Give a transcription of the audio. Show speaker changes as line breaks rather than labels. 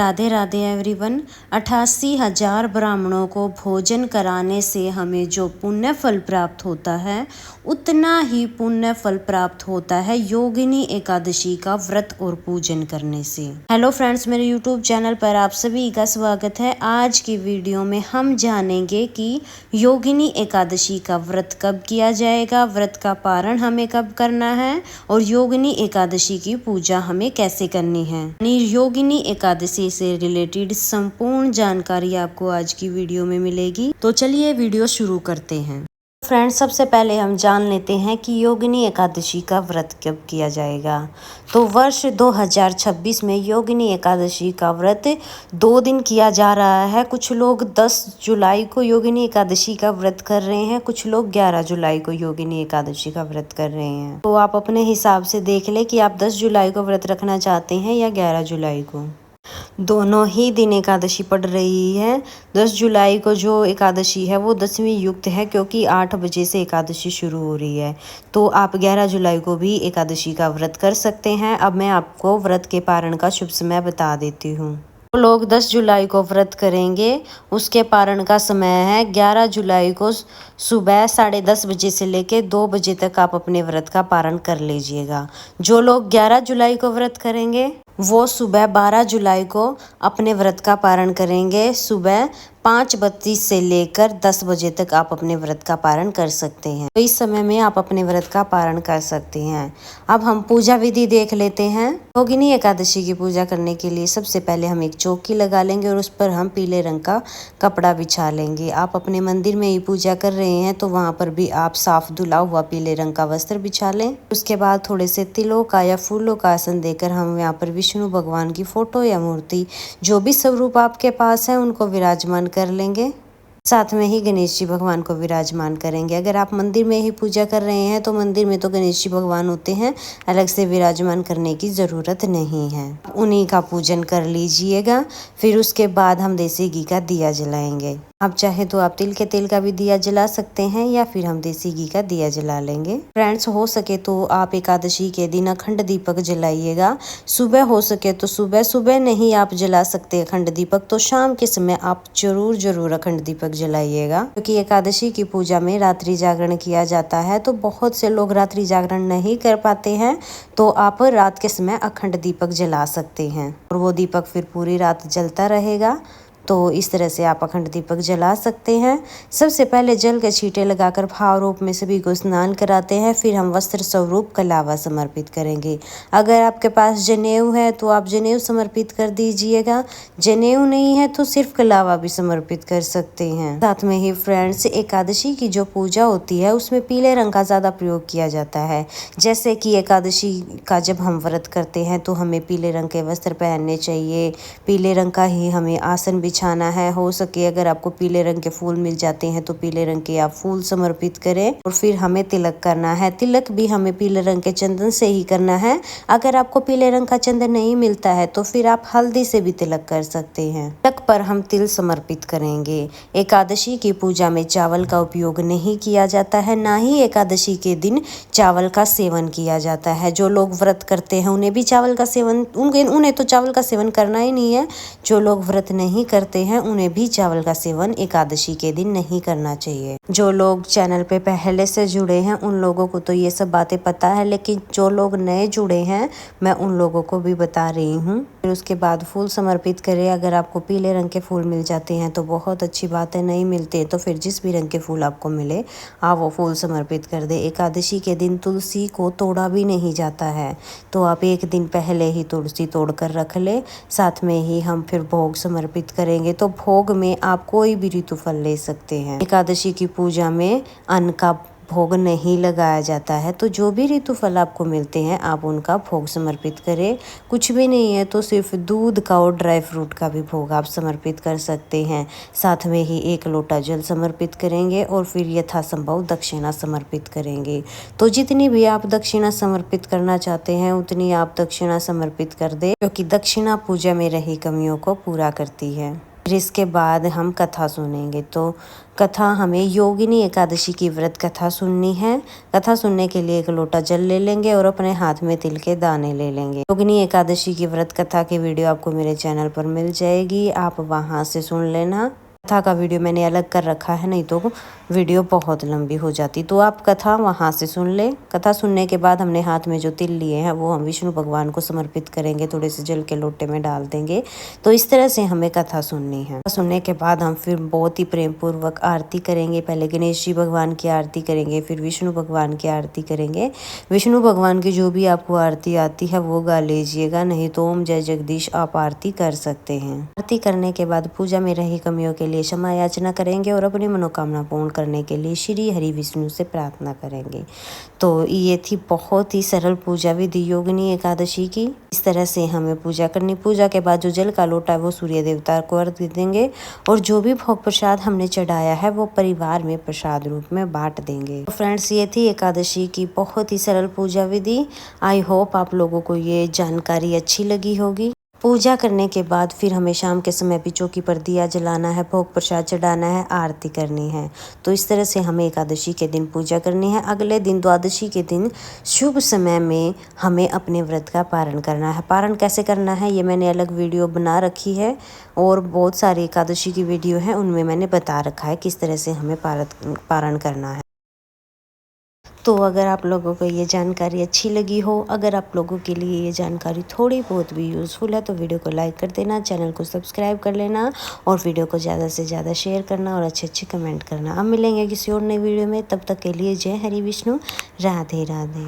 Radhe Radhe everyone. 88,000 ब्राह्मणों को भोजन कराने से हमें जो पुण्य फल प्राप्त होता है, उतना ही पुण्य फल प्राप्त होता है योगिनी एकादशी का व्रत और पूजन करने से। हेलो फ्रेंड्स, मेरे यूट्यूब चैनल पर आप सभी का स्वागत है। आज की वीडियो में हम जानेंगे कि योगिनी एकादशी का व्रत कब किया जाएगा, व्रत का पारण हमें कब करना है और योगिनी एकादशी की पूजा हमें कैसे करनी है। योगिनी एकादशी से रिलेटेड संपूर्ण जानकारी आपको आज की वीडियो में मिलेगी। तो चलिए वीडियो शुरू करते हैं। फ्रेंड्स, सबसे पहले हम जान लेते हैं कि योगिनी एकादशी का व्रत कब किया जाएगा। तो वर्ष 2026 में योगिनी एकादशी का व्रत 2 दिन किया जा रहा है। कुछ लोग 10 जुलाई को योगिनी एकादशी का व्रत कर रहे हैं, कुछ लोग 11 जुलाई को योगिनी एकादशी का व्रत कर रहे हैं। तो आप अपने हिसाब से देख ले कि आप 10 जुलाई को व्रत रखना चाहते हैं या 11 जुलाई को। दोनों ही दिन एकादशी पड़ रही है। 10 जुलाई को जो एकादशी है वो 10वीं युक्त है, क्योंकि 8 बजे से एकादशी शुरू हो रही है। तो आप 11 जुलाई को भी एकादशी का व्रत कर सकते हैं। अब मैं आपको व्रत के पारण का शुभ समय बता देती हूँ। तो लोग 10 जुलाई को व्रत करेंगे, उसके पारण का समय है 11 जुलाई को सुबह 10:30 बजे से लेकर 2 बजे तक आप अपने व्रत का पारण कर लीजिएगा। जो लोग 11 जुलाई को व्रत करेंगे वो सुबह 12 जुलाई को अपने व्रत का पारण करेंगे। सुबह 5:32 से लेकर 10 बजे तक आप अपने व्रत का पारण कर सकते हैं। तो इस समय में आप अपने व्रत का पारण कर सकते हैं। अब हम पूजा विधि देख लेते हैं। योगिनी एकादशी की पूजा करने के लिए सबसे पहले हम एक चौकी लगा लेंगे और उस पर हम पीले रंग का कपड़ा बिछा लेंगे। आप अपने मंदिर में ही पूजा कर रहे हैं तो वहाँ पर भी आप साफ धुला हुआ पीले रंग का वस्त्र बिछा लें। उसके बाद थोड़े से तिलों का या फूलों का आसन देकर हम यहाँ पर विष्णु भगवान की फोटो या मूर्ति, जो भी स्वरूप आपके पास है, उनको विराजमान कर लेंगे। साथ में ही गणेश जी भगवान को विराजमान करेंगे। अगर आप मंदिर में ही पूजा कर रहे हैं तो मंदिर में तो गणेश जी भगवान होते हैं, अलग से विराजमान करने की ज़रूरत नहीं है। उन्हीं का पूजन कर लीजिएगा। फिर उसके बाद हम देसी घी का दिया जलाएंगे। आप चाहे तो आप तिल के तेल का भी दिया जला सकते हैं या फिर हम देसी घी का दिया जला लेंगे। फ्रेंड्स, हो सके तो आप एकादशी के दिन अखंड दीपक जलाइएगा। सुबह हो सके तो सुबह नहीं आप जला सकते अखंड दीपक, तो शाम के समय आप जरूर अखंड दीपक जलाइएगा, क्योंकि एकादशी की पूजा में रात्रि जागरण किया जाता है। तो बहुत से लोग रात्रि जागरण नहीं कर पाते हैं, तो आप रात के समय अखंड दीपक जला सकते हैं और वो दीपक फिर पूरी रात जलता रहेगा। तो इस तरह से आप अखंड दीपक जला सकते हैं। सबसे पहले जल के छींटे लगाकर भाव रूप में सभी को स्नान कराते हैं। फिर हम वस्त्र स्वरूप कलावा समर्पित करेंगे। अगर आपके पास जनेऊ है तो आप जनेऊ समर्पित कर दीजिएगा, जनेऊ नहीं है तो सिर्फ कलावा भी समर्पित कर सकते हैं। साथ में ही फ्रेंड्स, एकादशी की जो पूजा होती है उसमें पीले रंग का ज़्यादा प्रयोग किया जाता है। जैसे कि एकादशी का जब हम व्रत करते हैं तो हमें पीले रंग के वस्त्र पहनने चाहिए, पीले रंग का ही हमें आसन बिछाना है। हो सके अगर आपको पीले रंग के फूल मिल जाते हैं तो पीले रंग के आप फूल समर्पित करें। और फिर हमें तिलक करना है। तिलक भी हमें पीले रंग के चंदन से ही करना है। अगर आपको पीले रंग का चंदन नहीं मिलता है तो फिर आप हल्दी से भी तिलक कर सकते हैं। तिलक पर हम तिल समर्पित करेंगे। एकादशी की पूजा में चावल का उपयोग नहीं किया जाता है, ना ही एकादशी के दिन चावल का सेवन किया जाता है। जो लोग व्रत करते हैं उन्हें भी चावल का सेवन, उन्हें तो चावल का सेवन करना ही नहीं है। जो लोग व्रत नहीं करते हैं उन्हें भी चावल का सेवन एकादशी के दिन नहीं करना चाहिए। जो लोग चैनल पे पहले से जुड़े हैं उन लोगों को तो ये सब बातें पता है, लेकिन जो लोग नए जुड़े हैं मैं उन लोगों को भी बता रही हूँ। फिर उसके बाद फूल समर्पित करें। अगर आपको पीले रंग के फूल मिल जाते हैं तो बहुत अच्छी बात है, नहीं मिलते तो फिर जिस भी रंग के फूल आपको मिले आप वो फूल समर्पित कर दे। एकादशी के दिन तुलसी को तोड़ा भी नहीं जाता है, तो आप एक दिन पहले ही तुलसी तोड़ कर रख ले। साथ में ही हम फिर भोग समर्पित करेंगे। तो भोग में आप कोई भी ऋतु फल ले सकते हैं। एकादशी की पूजा में अन्न का भोग नहीं लगाया जाता है, तो जो भी ऋतु फल आपको मिलते हैं आप उनका भोग समर्पित करें। कुछ भी नहीं है तो सिर्फ दूध का और ड्राई फ्रूट का भी भोग आप समर्पित कर सकते हैं। साथ में ही 1 लोटा जल समर्पित करेंगे और फिर यथासंभव दक्षिणा समर्पित करेंगे। तो जितनी भी आप दक्षिणा समर्पित करना चाहते हैं उतनी आप दक्षिणा समर्पित कर दें, क्योंकि दक्षिणा पूजा में रही कमियों को पूरा करती है। फिर इसके बाद हम कथा सुनेंगे। तो कथा हमें योगिनी एकादशी की व्रत कथा सुननी है। कथा सुनने के लिए 1 लोटा जल ले लेंगे और अपने हाथ में तिल के दाने ले लेंगे। योगिनी एकादशी की व्रत कथा की वीडियो आपको मेरे चैनल पर मिल जाएगी, आप वहां से सुन लेना। कथा का वीडियो मैंने अलग कर रखा है, नहीं तो वीडियो बहुत लंबी हो जाती। तो आप कथा वहाँ से सुन ले। कथा सुनने के बाद हमने हाथ में जो तिल लिए हैं वो हम विष्णु भगवान को समर्पित करेंगे, थोड़े से जल के लोटे में डाल देंगे। तो इस तरह से हमें कथा सुननी है। सुनने के बाद हम फिर बहुत ही प्रेम पूर्वक आरती करेंगे। पहले गणेश जी भगवान की आरती करेंगे, फिर विष्णु भगवान की आरती करेंगे। विष्णु भगवान की जो भी आपको आरती आती है वो गा लीजिएगा, नहीं तो ओम जय जगदीश आप आरती कर सकते हैं। आरती करने के बाद पूजा में रही कमियों के लिए क्षमा याचना करेंगे और अपनी मनोकामना पूर्ण करने के लिए श्री हरि विष्णु से प्रार्थना करेंगे। तो ये थी बहुत ही सरल पूजा विधि योगिनी एकादशी की। इस तरह से हमें पूजा करनी। पूजा के बाद जो जल का लोटा है वो सूर्य देवता को अर्घ्य देंगे और जो भी भोग प्रसाद हमने चढ़ाया है वो परिवार में प्रसाद रूप में बांट देंगे। तो फ्रेंड्स, ये थी एकादशी की बहुत ही सरल पूजा विधि। आई होप आप लोगों को ये जानकारी अच्छी लगी होगी। पूजा करने के बाद फिर हमें शाम के समय भी चौकी पर दिया जलाना है, भोग प्रसाद चढ़ाना है, आरती करनी है। तो इस तरह से हमें एकादशी के दिन पूजा करनी है। अगले दिन द्वादशी के दिन शुभ समय में हमें अपने व्रत का पारण करना है। पारण कैसे करना है ये मैंने अलग वीडियो बना रखी है और बहुत सारी एकादशी की वीडियो है, उनमें मैंने बता रखा है किस तरह से हमें पारण करना है। तो अगर आप लोगों को ये जानकारी अच्छी लगी हो, अगर आप लोगों के लिए ये जानकारी थोड़ी बहुत भी यूज़फुल है तो वीडियो को लाइक कर देना, चैनल को सब्सक्राइब कर लेना और वीडियो को ज़्यादा से ज़्यादा शेयर करना और अच्छे कमेंट करना। अब मिलेंगे किसी और नई वीडियो में, तब तक के लिए जय हरि विष्णु, राधे राधे।